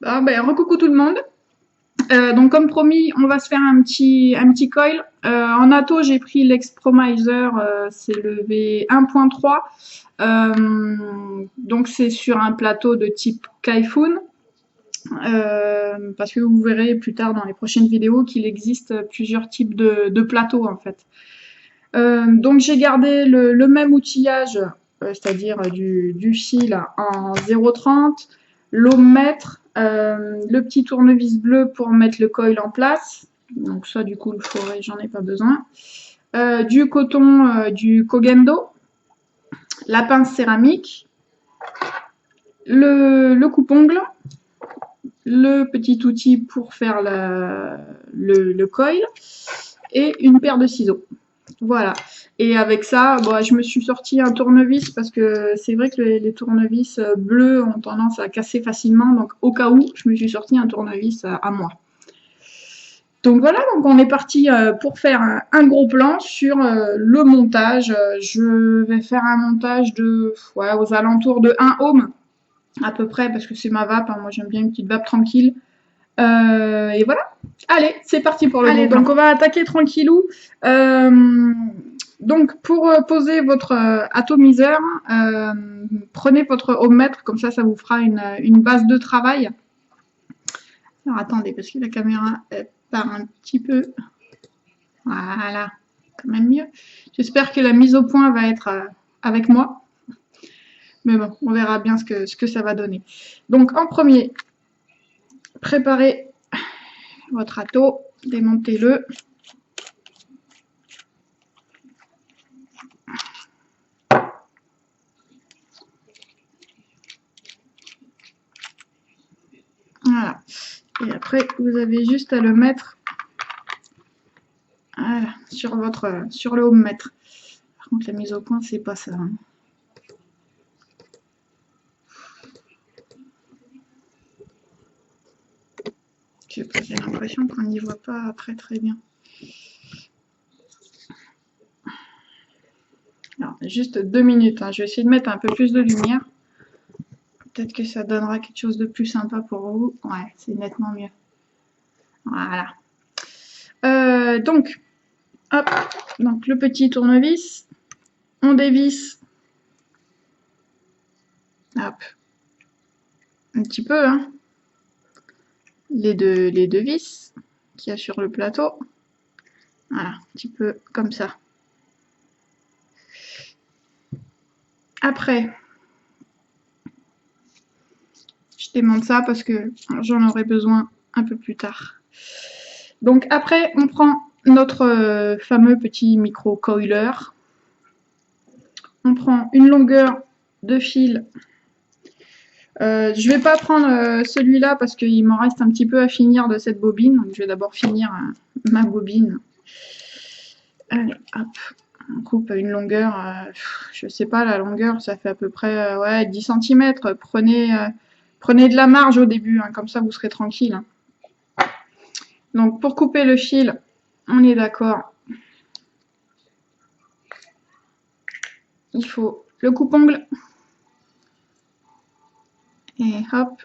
Recoucou tout le monde. Donc comme promis, on va se faire un petit coil. En atto, j'ai pris l'Expromiser, c'est le V1.3. Donc c'est sur un plateau de type Kaifun. Parce que vous verrez plus tard dans les prochaines vidéos qu'il existe plusieurs types de plateaux en fait. Donc j'ai gardé le même outillage, c'est-à-dire du fil en 0,30, l'ohmmètre, le petit tournevis bleu pour mettre le coil en place. Donc ça du coup le forêt j'en ai pas besoin. Du coton du Kogendo, la pince céramique, le coupe-ongle, le petit outil pour faire le coil et une paire de ciseaux. Voilà. Et avec ça, je me suis sorti un tournevis parce que c'est vrai que les tournevis bleus ont tendance à casser facilement. Donc au cas où, je me suis sorti un tournevis à moi. Donc voilà, donc on est parti pour faire un gros plan sur le montage. Je vais faire un montage aux alentours de 1 ohm à peu près parce que c'est ma vape. Hein. Moi j'aime bien une petite vape tranquille. Et voilà. Allez, c'est parti pour le gros plan. Donc on va attaquer tranquillou. Donc pour poser votre atomiseur, prenez votre ohmmètre, comme ça vous fera une base de travail. Alors attendez, parce que la caméra part un petit peu. Voilà, quand même mieux. J'espère que la mise au point va être avec moi. Mais bon, on verra bien ce que ça va donner. Donc en premier, préparez votre atto, démontez-le. Voilà. Et après, vous avez juste à le mettre voilà, sur le ohmmètre. Par contre, la mise au point, c'est pas ça. Hein. J'ai l'impression qu'on n'y voit pas très très bien. Alors, juste 2 minutes. Hein. Je vais essayer de mettre un peu plus de lumière. Peut-être que ça donnera quelque chose de plus sympa pour vous. Ouais, c'est nettement mieux. Voilà. Donc, hop, donc le petit tournevis. On dévisse. Hop. Un petit peu, hein. Les deux vis qu'il y a sur le plateau. Voilà, un petit peu comme ça. Après, je démonte ça parce que j'en aurai besoin un peu plus tard. Donc après, on prend notre fameux petit micro-coiler. On prend une longueur de fil. Je ne vais pas prendre celui-là parce qu'il m'en reste un petit peu à finir de cette bobine. Donc je vais d'abord finir ma bobine. Allez, hop. On coupe une longueur, je sais pas, la longueur, ça fait à peu près 10 cm. Prenez de la marge au début, hein, comme ça vous serez tranquille. Hein. Donc pour couper le fil, on est d'accord. Il faut le coupe-ongle. Et hop.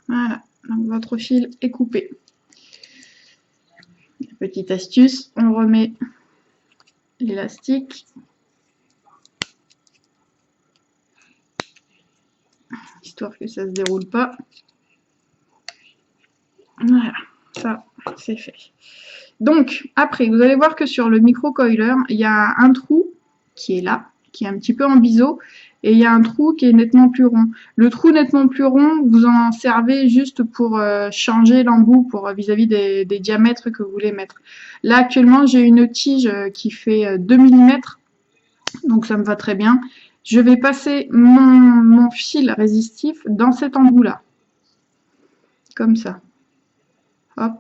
Voilà, donc votre fil est coupé. Petite astuce, on remet l'élastique. Histoire que ça ne se déroule pas. Voilà, ça c'est fait. Donc après, vous allez voir que sur le micro-coiler, il y a un trou qui est là, qui est un petit peu en biseau, et il y a un trou qui est nettement plus rond. Le trou nettement plus rond, vous en servez juste pour changer l'embout pour vis-à-vis des diamètres que vous voulez mettre. Là actuellement, j'ai une tige qui fait 2 mm, donc ça me va très bien. Je vais passer mon fil résistif dans cet embout-là. Comme ça. Hop,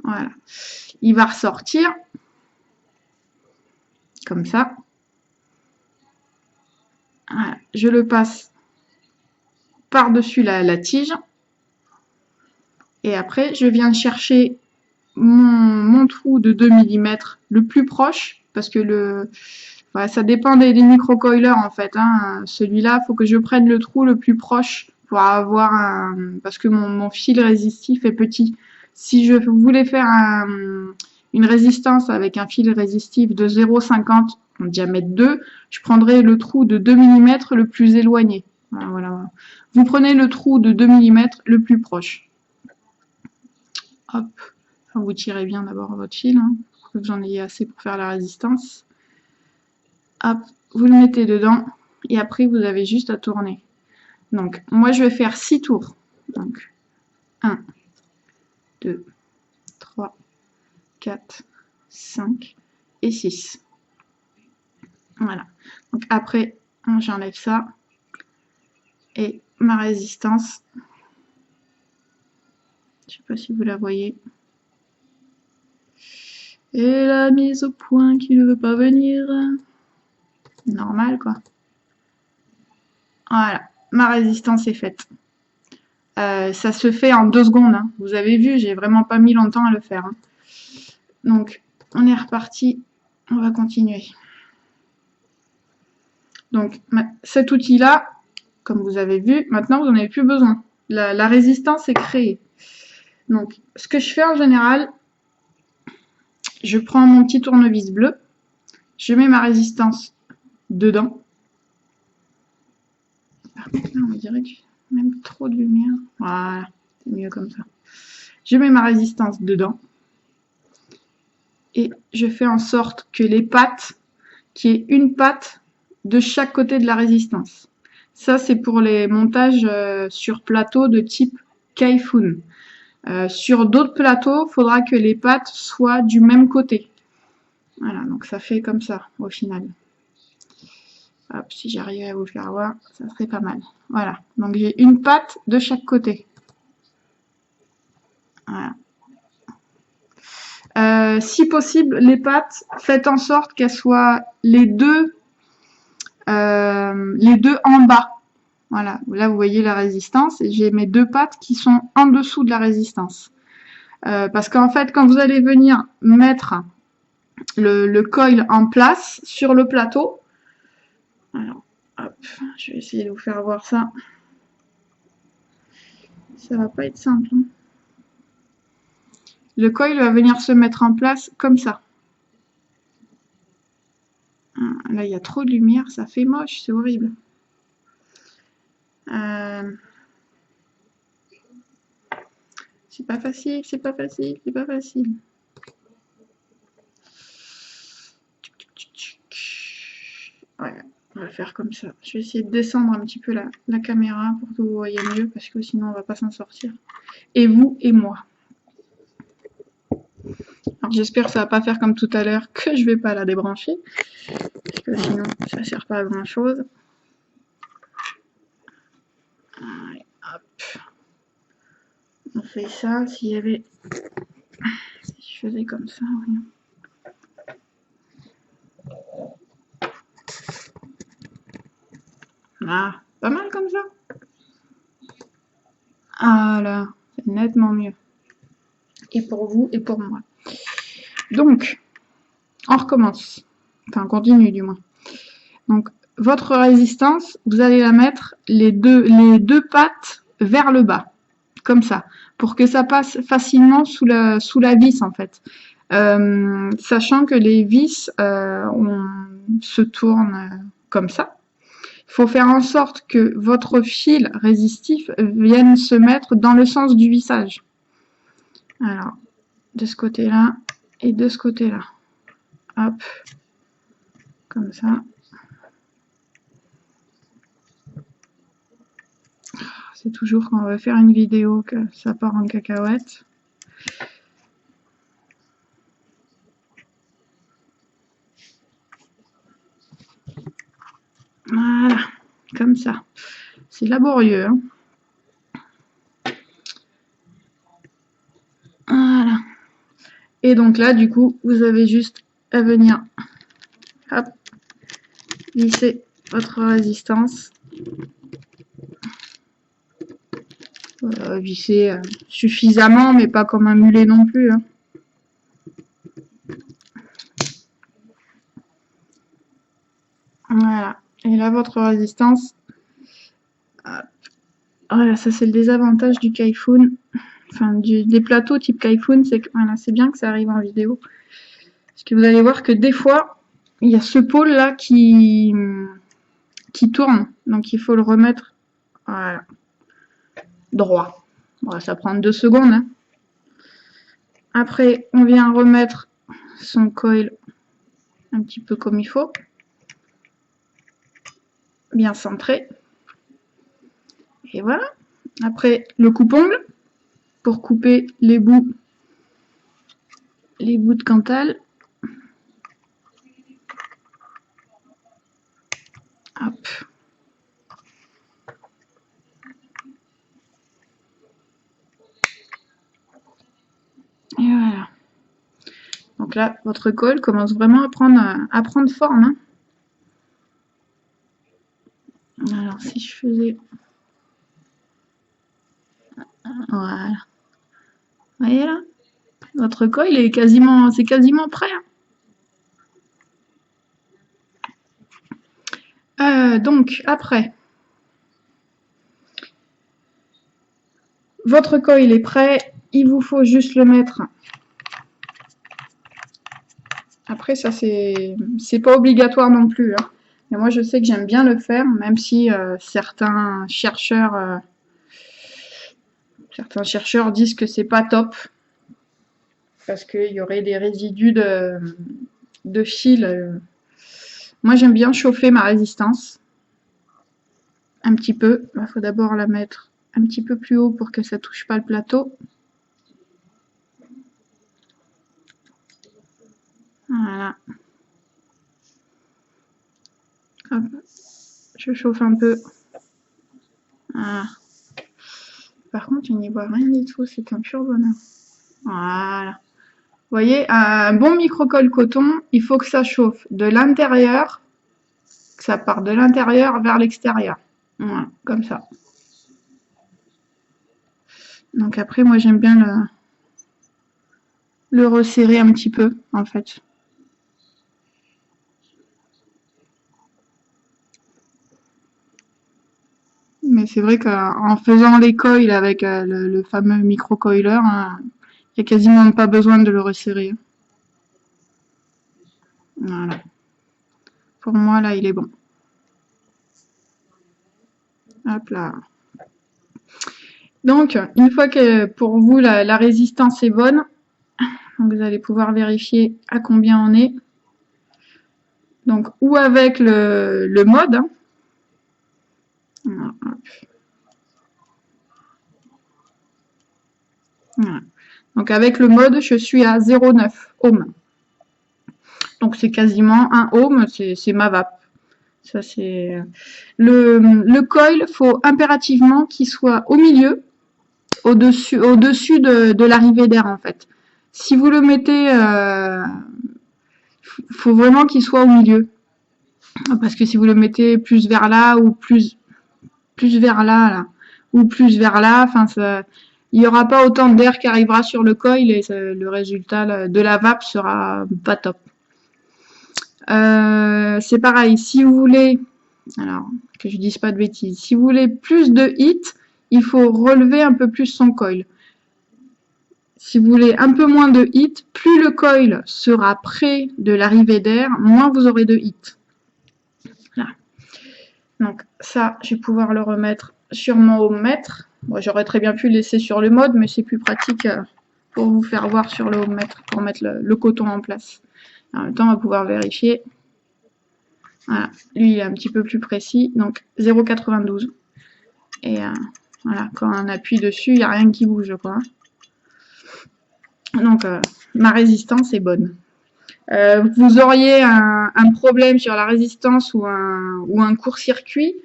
voilà. Il va ressortir. Comme ça. Voilà. Je le passe par-dessus la tige. Et après, je viens chercher mon trou de 2 mm le plus proche. Parce que Ouais, ça dépend des micro-coilers en fait. Hein. Celui-là, il faut que je prenne le trou le plus proche pour avoir un... Parce que mon fil résistif est petit. Si je voulais faire une résistance avec un fil résistif de 0,50 en diamètre 2, je prendrais le trou de 2 mm le plus éloigné. Voilà. Vous prenez le trou de 2 mm le plus proche. Hop. Enfin, vous tirez bien d'abord votre fil, hein, pour que vous en ayez assez pour faire la résistance. Hop, vous le mettez dedans et après vous avez juste à tourner. Donc moi je vais faire 6 tours. Donc 1, 2, 3, 4, 5 et 6. Voilà. Donc après j'enlève ça et ma résistance. Je ne sais pas si vous la voyez. Et la mise au point qui ne veut pas venir. Normal quoi. Voilà, ma résistance est faite. Ça se fait en 2 secondes. Hein. Vous avez vu, j'ai vraiment pas mis longtemps à le faire. Hein. Donc, on est reparti. On va continuer. Donc, cet outil-là, comme vous avez vu, maintenant vous n'en avez plus besoin. La résistance est créée. Donc, ce que je fais en général, je prends mon petit tournevis bleu, je mets ma résistance dedans. Par contre, là, on dirait que même trop de lumière. Voilà, c'est mieux comme ça. Je mets ma résistance dedans. Et je fais en sorte que les pattes, qu'il y ait une patte de chaque côté de la résistance. Ça, c'est pour les montages sur plateau de type Kaifun. Sur d'autres plateaux, il faudra que les pattes soient du même côté. Voilà, donc ça fait comme ça au final. Hop, si j'arrivais à vous le faire voir, ça serait pas mal. Voilà, donc j'ai une patte de chaque côté. Voilà. Si possible, les pattes, faites en sorte qu'elles soient les deux en bas. Voilà, là vous voyez la résistance et j'ai mes 2 pattes qui sont en dessous de la résistance. Parce qu'en fait, quand vous allez venir mettre le coil en place sur le plateau, alors hop, je vais essayer de vous faire voir ça. Ça va pas être simple. Hein. Le coil va venir se mettre en place comme ça. Là, il y a trop de lumière, ça fait moche, c'est horrible. C'est pas facile, c'est pas facile, c'est pas facile. Ouais, on va faire comme ça. Je vais essayer de descendre un petit peu la caméra pour que vous voyez mieux, parce que sinon on va pas s'en sortir. Et vous et moi. Alors j'espère que ça va pas faire comme tout à l'heure, que je vais pas la débrancher, parce que sinon ça sert pas à grand chose. Allez, hop. On fait ça, s'il y avait... Si je faisais comme ça, rien. Ah, pas mal comme ça. Ah là, c'est nettement mieux. Et pour vous et pour moi. Donc, on recommence. Enfin, on continue du moins. Donc, votre résistance, vous allez la mettre les deux pattes vers le bas. Comme ça. Pour que ça passe facilement sous la vis, en fait. Sachant que les vis se tournent comme ça. Il faut faire en sorte que votre fil résistif vienne se mettre dans le sens du vissage. Alors, de ce côté-là et de ce côté-là. Hop, comme ça. C'est toujours quand on va faire une vidéo que ça part en cacahuète. Voilà, comme ça. C'est laborieux. Hein. Voilà. Et donc là, du coup, vous avez juste à venir, hop, visser votre résistance. Visser suffisamment, mais pas comme un mulet non plus. Hein. Et là, votre résistance. Voilà, ça c'est le désavantage du Kaifun. Enfin, des plateaux type Kaifun, c'est que voilà, c'est bien que ça arrive en vidéo. Parce que vous allez voir que des fois, il y a ce pôle là qui tourne. Donc il faut le remettre voilà, droit. Voilà, ça prend 2 secondes. Hein. Après, on vient remettre son coil un petit peu comme il faut. Bien centré. Et voilà. Après, le coupe-ongle pour couper les bouts de cantal. Hop. Et voilà. Donc là, votre colle commence vraiment à prendre forme. Hein. Alors, si je faisais... Voilà. Vous voyez là? Votre coil est quasiment prêt. Hein. Donc, après, votre coil est prêt. Il vous faut juste le mettre. Après, ça, c'est pas obligatoire non plus. Hein. Mais moi, je sais que j'aime bien le faire, même si certains chercheurs disent que c'est pas top. Parce qu'il y aurait des résidus de fil. Moi, j'aime bien chauffer ma résistance. Un petit peu. Il faut d'abord la mettre un petit peu plus haut pour que ça touche pas le plateau. Voilà. Hop. Je chauffe un peu. Voilà. Par contre, il n'y voit rien du tout. C'est un pur bonheur. Voilà. Vous voyez, un bon micro-colle coton, il faut que ça chauffe de l'intérieur, que ça part de l'intérieur vers l'extérieur. Voilà, comme ça. Donc après, moi, j'aime bien le resserrer un petit peu, en fait. Mais c'est vrai qu'en faisant les coils avec le fameux micro-coiler, hein, il n'y a quasiment pas besoin de le resserrer. Voilà. Pour moi, là, il est bon. Hop là. Donc, une fois que pour vous, la résistance est bonne, vous allez pouvoir vérifier à combien on est. Donc, ou avec le mode. Hein. Voilà. Donc, avec le mode, je suis à 0,9 ohms. Donc, c'est quasiment 1 ohm, c'est ma vape. Ça, c'est le coil, faut impérativement qu'il soit au milieu, au-dessus de l'arrivée d'air, en fait. Si vous le mettez, faut vraiment qu'il soit au milieu. Parce que si vous le mettez plus vers là ou plus vers là, ou plus vers là, enfin, il n'y aura pas autant d'air qui arrivera sur le coil et le résultat de la vape sera pas top. C'est pareil, si vous voulez, alors que je dise pas de bêtises, si vous voulez plus de hit, il faut relever un peu plus son coil. Si vous voulez un peu moins de hit, plus le coil sera près de l'arrivée d'air, moins vous aurez de hit. Là. Donc ça, je vais pouvoir le remettre sur mon ohmmètre. Bon, j'aurais très bien pu le laisser sur le mode, mais c'est plus pratique pour vous faire voir sur le ohmmètre, pour mettre le coton en place. En même temps, on va pouvoir vérifier. Voilà, lui il est un petit peu plus précis, donc 0,92. Et voilà, quand on appuie dessus, il n'y a rien qui bouge, quoi. Donc ma résistance est bonne. Vous auriez un problème sur la résistance ou un court-circuit,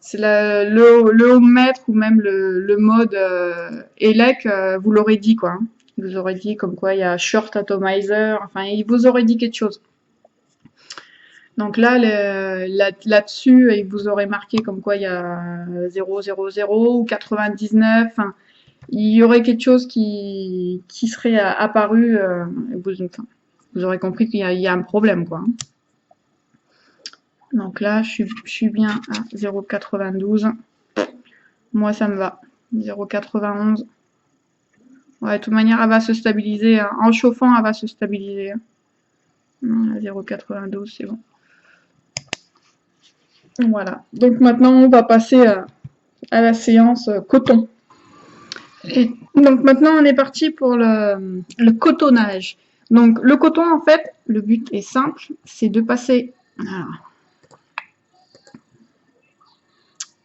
c'est le ohmmètre ou même le mode ELEC, vous l'aurez dit, quoi. Hein. Il vous aurait dit comme quoi il y a short atomizer, enfin il vous aurait dit quelque chose. Donc là, là-dessus, il vous aurait marqué comme quoi il y a 000 ou 99. Enfin, il y aurait quelque chose qui serait apparu. vous aurez compris qu'il y a un problème, quoi. Donc là, je suis bien à 0,92. Moi, ça me va. 0,91. Ouais, de toute manière, elle va se stabiliser. En chauffant, elle va se stabiliser. 0,92, c'est bon. Voilà. Donc maintenant, on va passer à la séance coton. Et donc maintenant, on est parti pour le cotonnage. Donc le coton, en fait, le but est simple, c'est de passer... Alors.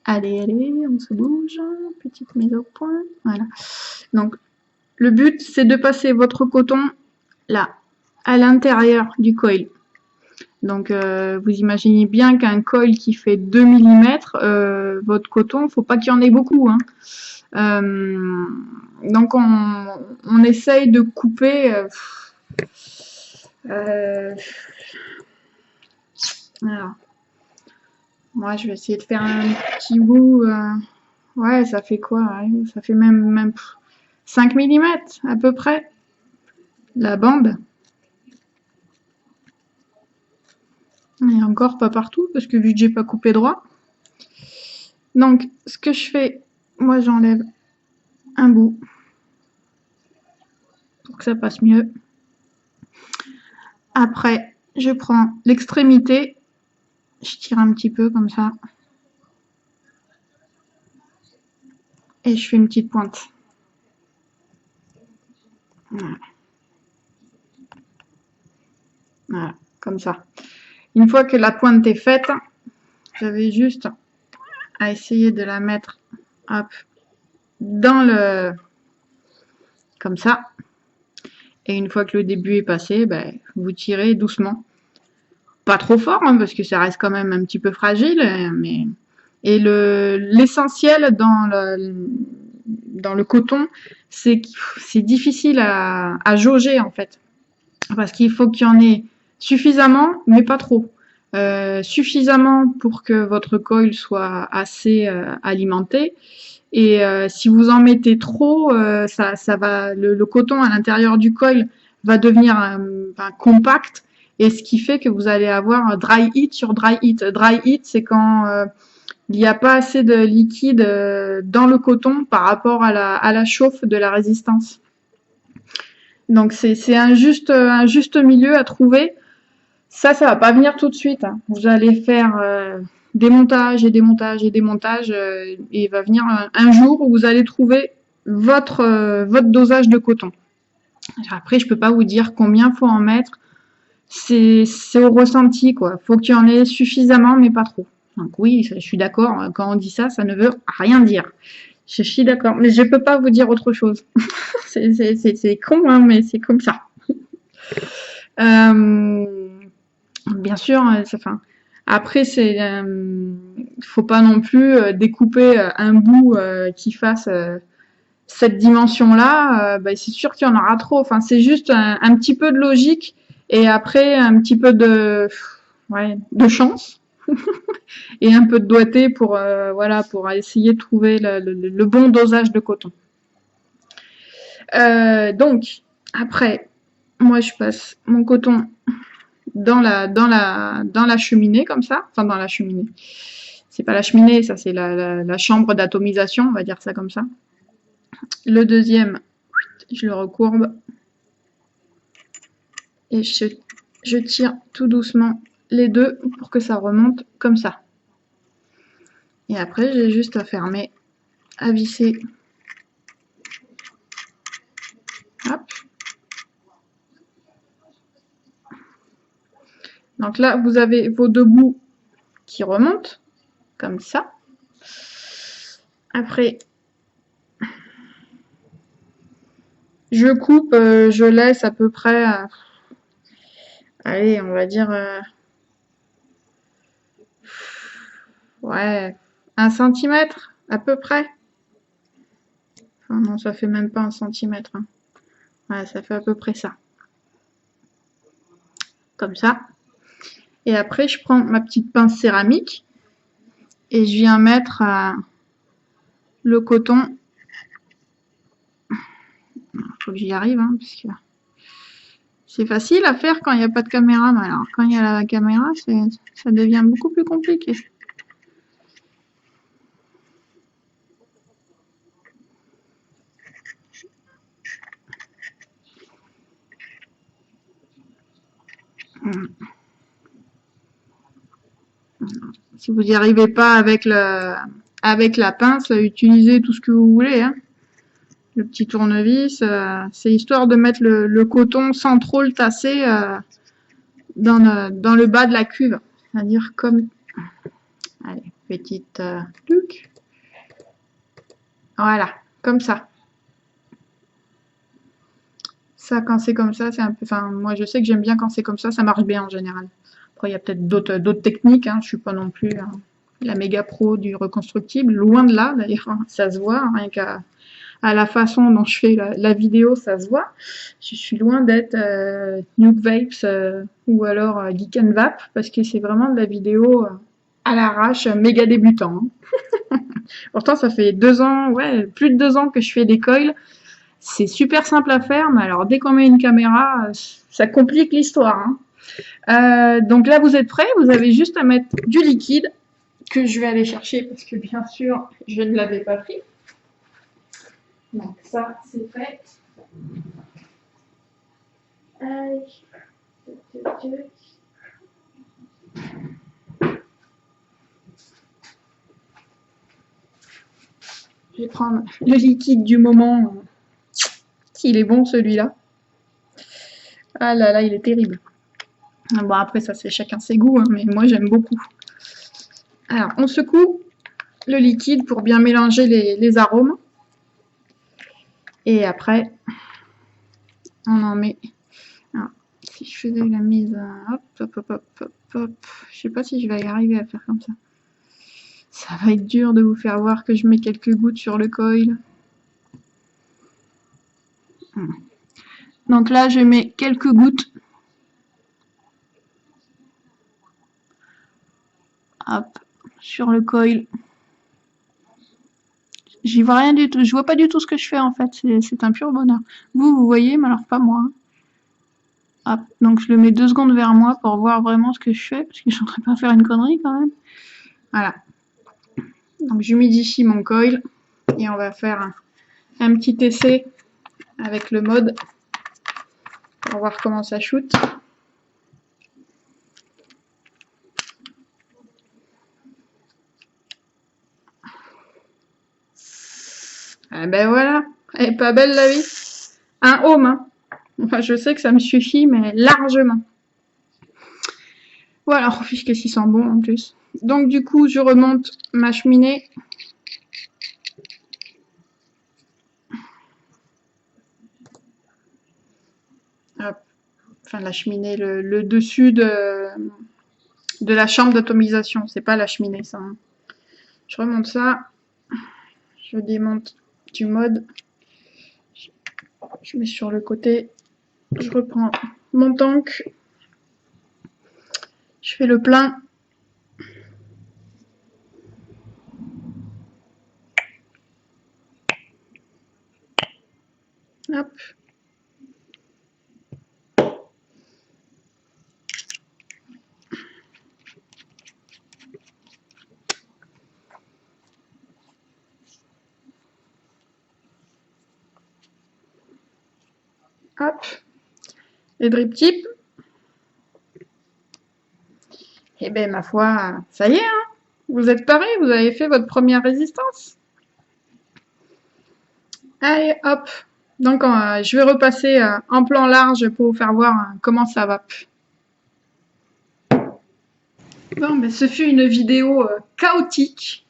Allez, on se bouge. Petite mise au point. Voilà. Donc le but, c'est de passer votre coton là, à l'intérieur du coil. Donc vous imaginez bien qu'un coil qui fait 2 mm, votre coton, il ne faut pas qu'il y en ait beaucoup. Hein. Donc on essaye de couper. Alors, moi je vais essayer de faire un petit bout. Ouais, ça fait quoi? Ouais, ça fait même 5 mm à peu près. La bande. Et encore pas partout, parce que vu que j'ai pas coupé droit. Donc, ce que je fais, moi j'enlève un bout pour que ça passe mieux. Après, je prends l'extrémité, je tire un petit peu comme ça. Et je fais une petite pointe. Voilà. Voilà, comme ça. Une fois que la pointe est faite, j'avais juste à essayer de la mettre hop, dans le... comme ça. Et une fois que le début est passé, ben, vous tirez doucement. Pas trop fort, hein, parce que ça reste quand même un petit peu fragile. Mais... Et l'essentiel dans le coton, c'est que c'est difficile à jauger, en fait. Parce qu'il faut qu'il y en ait suffisamment, mais pas trop. Suffisamment pour que votre coil soit assez alimenté. Et si vous en mettez trop, ça va, le coton à l'intérieur du coil va devenir compact, et ce qui fait que vous allez avoir un dry heat sur dry heat. Dry heat, c'est quand il n'y a pas assez de liquide dans le coton par rapport à la chauffe de la résistance. Donc c'est un juste milieu à trouver. Ça va pas venir tout de suite. Hein. Vous allez faire des montages et des montages et des montages, et il va venir un jour où vous allez trouver votre dosage de coton. Après, je peux pas vous dire combien faut en mettre. C'est au ressenti, quoi. Faut qu'il y en ait suffisamment, mais pas trop. Donc oui, je suis d'accord. Quand on dit ça, ça ne veut rien dire. Je suis d'accord, mais je peux pas vous dire autre chose. c'est con, hein, mais c'est comme ça. Bien sûr, enfin, après, faut pas non plus découper un bout qui fasse cette dimension-là. C'est sûr qu'il y en aura trop. Enfin, c'est juste un petit peu de logique, et après un petit peu de chance et un peu de doigté pour pour essayer de trouver le bon dosage de coton. Donc après, moi je passe mon coton dans la cheminée comme ça, enfin dans la cheminée. C'est pas la cheminée, ça c'est la chambre d'atomisation, on va dire ça comme ça. Le deuxième, je le recourbe et je tire tout doucement les deux pour que ça remonte comme ça. Et après, j'ai juste à fermer, à visser. Hop. Donc là, vous avez vos deux bouts qui remontent, comme ça. Après, je coupe, je laisse à peu près, allez, on va dire, ouais, 1 centimètre à peu près. Enfin non, ça fait même pas 1 centimètre. Hein. Ouais, ça fait à peu près ça. Comme ça. Et après, je prends ma petite pince céramique et je viens mettre le coton. Il faut que j'y arrive, hein, parce que C'est facile à faire quand il n'y a pas de caméra, mais alors quand il y a la caméra, ça devient beaucoup plus compliqué. Si vous n'y arrivez pas avec la pince, utilisez tout ce que vous voulez. Hein. Le petit tournevis, c'est histoire de mettre le coton sans trop le tasser dans le bas de la cuve. C'est-à-dire comme... Allez, petite tuc. Voilà, comme ça. Ça, quand c'est comme ça, c'est un peu... Enfin, moi, je sais que j'aime bien quand c'est comme ça marche bien en général. Après, il y a peut-être d'autres techniques. Hein. Je suis pas non plus la méga pro du reconstructible. Loin de là, d'ailleurs, ça se voit. Rien qu'à la façon dont je fais la vidéo, ça se voit. Je suis loin d'être Nuke Vapes ou alors Geek and Vape, parce que c'est vraiment de la vidéo à l'arrache, méga débutant. Hein. Pourtant, ça fait 2 ans, ouais, plus de 2 ans que je fais des coils. C'est super simple à faire, mais alors dès qu'on met une caméra, ça complique l'histoire. Hein. Donc là, vous êtes prêts, vous avez juste à mettre du liquide, que je vais aller chercher, parce que bien sûr, je ne l'avais pas pris. Donc ça, c'est fait. Allez. Je vais prendre le liquide du moment. Il est bon celui-là. Ah là là, il est terrible. Bon, après, ça c'est chacun ses goûts, hein, mais moi j'aime beaucoup. Alors, on secoue le liquide pour bien mélanger les arômes. Et après, on en met. Alors, si je faisais la mise, hop, hop, hop, hop, hop, hop. Je sais pas si je vais y arriver à faire comme ça. Ça va être dur de vous faire voir que je mets quelques gouttes sur le coil. Donc là, je mets quelques gouttes. Hop, sur le coil. J'y vois rien du tout. Je vois pas du tout ce que je fais en fait. C'est un pur bonheur. Vous voyez, mais alors pas moi. Hop, donc je le mets 2 secondes vers moi pour voir vraiment ce que je fais, parce que je suis en train de pas faire une connerie quand même. Voilà. Donc j'humidifie mon coil et on va faire un petit essai avec le mode pour voir comment ça shoot. Ah ben voilà, elle est pas belle la vie. Un home, hein. Enfin, je sais que ça me suffit, mais largement. Voilà, oh, qu'est-ce qu'il sent bon en plus. Donc du coup, je remonte ma cheminée. Hop. Enfin, la cheminée, le dessus de la chambre d'atomisation. C'est pas la cheminée, ça. Hein. Je remonte ça. Je démonte du mode. Je mets sur le côté. Je reprends mon tank. Je fais le plein. Hop. Hop. Les drip tips. Eh ben ma foi, ça y est, hein. Vous êtes parés, vous avez fait votre première résistance. Allez, hop. Donc je vais repasser en plan large pour vous faire voir comment ça va. Bon, ben, ce fut une vidéo chaotique,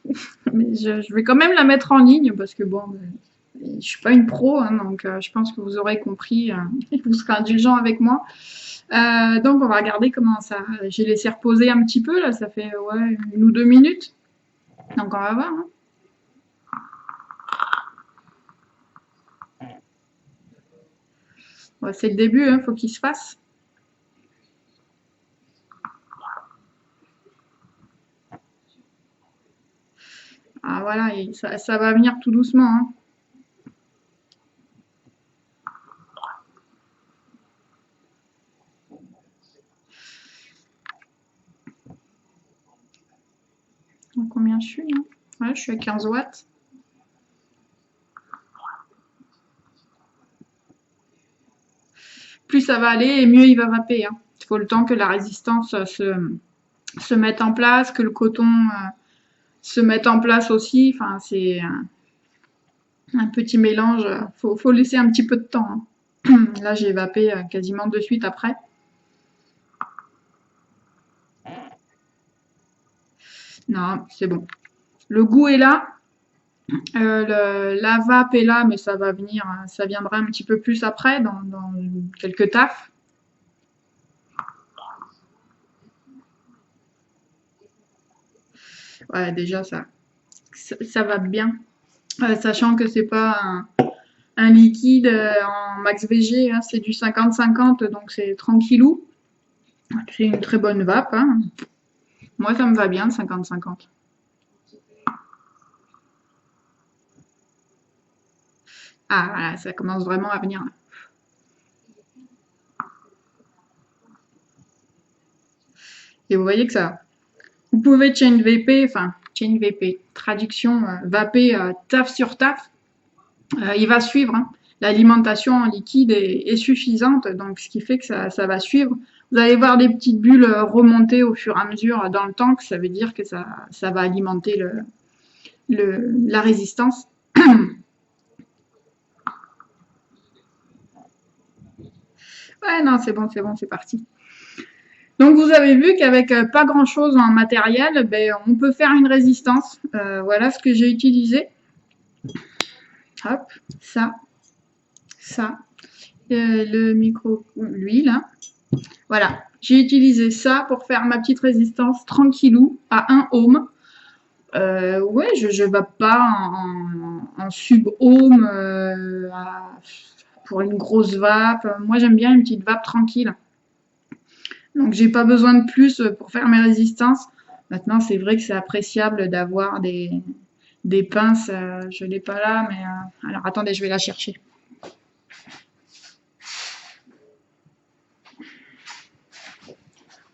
mais je vais quand même la mettre en ligne parce que bon, je suis pas une pro, hein, donc je pense que vous aurez compris, et vous serez indulgent avec moi. Donc on va regarder comment ça. J'ai laissé reposer un petit peu là, ça fait ouais 1 ou 2 minutes. Donc on va voir. Hein. Ouais, c'est le début, hein, faut qu'il se fasse. Ah voilà, et ça va venir tout doucement. Hein. Combien je suis là? Ouais, je suis à 15 watts. Plus ça va aller et mieux il va vaper. Hein. Il faut le temps que la résistance se mette en place, que le coton se mette en place aussi. Enfin, c'est un petit mélange. Faut laisser un petit peu de temps. Hein. Là, j'ai vapé quasiment de suite après. Non, c'est bon. Le goût est là. La vape est là, mais ça va venir, ça viendra un petit peu plus après, dans quelques tafs. Ouais, déjà ça va bien. Sachant que c'est pas un liquide en max VG, hein, c'est du 50-50, donc c'est tranquillou. C'est une très bonne vape. Hein. Moi, ça me va bien, 50-50. Ah, voilà, ça commence vraiment à venir. Et vous voyez que ça... Vous pouvez chain VP, enfin, chain VP, traduction, vaper taf sur taf. Il va suivre. Hein. L'alimentation en liquide est suffisante, donc ce qui fait que ça va suivre. Vous allez voir des petites bulles remonter au fur et à mesure dans le tank, ça veut dire que ça va alimenter la résistance. Ouais, non, c'est bon, c'est parti. Donc vous avez vu qu'avec pas grand chose en matériel, ben, on peut faire une résistance. Voilà ce que j'ai utilisé. Hop, ça. Le micro, lui là. Voilà, j'ai utilisé ça pour faire ma petite résistance tranquillou à 1 ohm. Ouais, je ne vape pas en sub-ohm pour une grosse vape. Moi, j'aime bien une petite vape tranquille. Donc, j'ai pas besoin de plus pour faire mes résistances. Maintenant, c'est vrai que c'est appréciable d'avoir des pinces. Je l'ai pas là, mais alors attendez, je vais la chercher.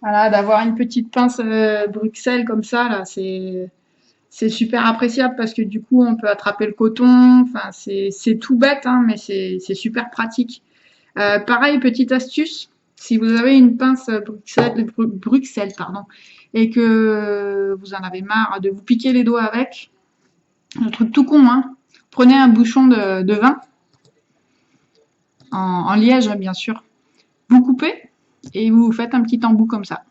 Voilà, d'avoir une petite pince Bruxelles comme ça, là, c'est super appréciable parce que du coup, on peut attraper le coton. Enfin, c'est tout bête, hein, mais c'est super pratique. Pareil, petite astuce, si vous avez une pince Bruxelles, pardon, et que vous en avez marre de vous piquer les doigts avec, un truc tout con, hein, prenez un bouchon de vin, en liège, bien sûr, vous coupez et vous faites un petit embout comme ça.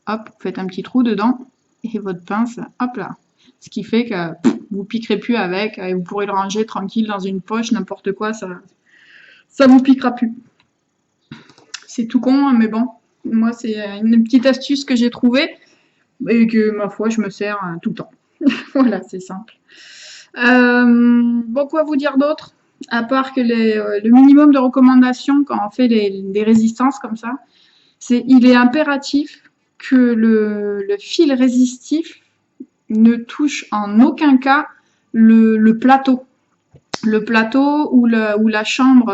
Hop, vous faites un petit trou dedans et votre pince, hop là. Ce qui fait que vous piquerez plus avec et vous pourrez le ranger tranquille dans une poche, n'importe quoi, ça vous piquera plus. C'est tout con, hein, mais bon, moi c'est une petite astuce que j'ai trouvée et que ma foi je me sers tout le temps. Voilà, c'est simple. Bon, quoi vous dire d'autre? À part que le minimum de recommandations quand on fait des résistances comme ça, il est impératif que le fil résistif ne touche en aucun cas le plateau. Le plateau ou la chambre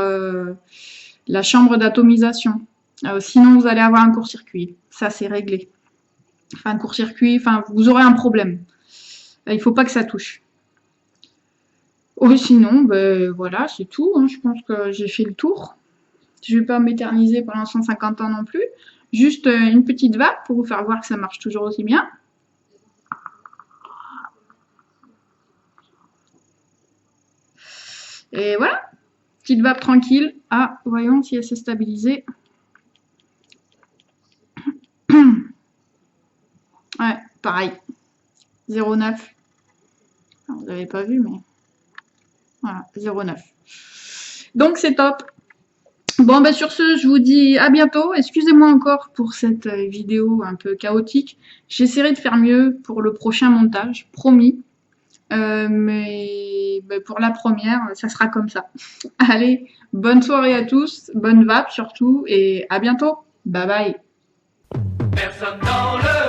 d'atomisation. Sinon, vous allez avoir un court-circuit. Ça, c'est réglé. Enfin, un court-circuit, enfin, vous aurez un problème. Il ne faut pas que ça touche. Sinon, ben, voilà, c'est tout. Hein. Je pense que j'ai fait le tour. Je ne vais pas m'éterniser pendant 150 ans non plus. Juste une petite vape pour vous faire voir que ça marche toujours aussi bien. Et voilà, petite vape tranquille. Ah, voyons si elle s'est stabilisée. Ouais, pareil. 0,9. Vous n'avez pas vu, mais voilà, 0,9. Donc c'est top. Bon, ben sur ce, je vous dis à bientôt. Excusez-moi encore pour cette vidéo un peu chaotique. J'essaierai de faire mieux pour le prochain montage, promis. Mais ben, pour la première, ça sera comme ça. Allez, bonne soirée à tous, bonne vape surtout, et à bientôt. Bye bye. Personne dans le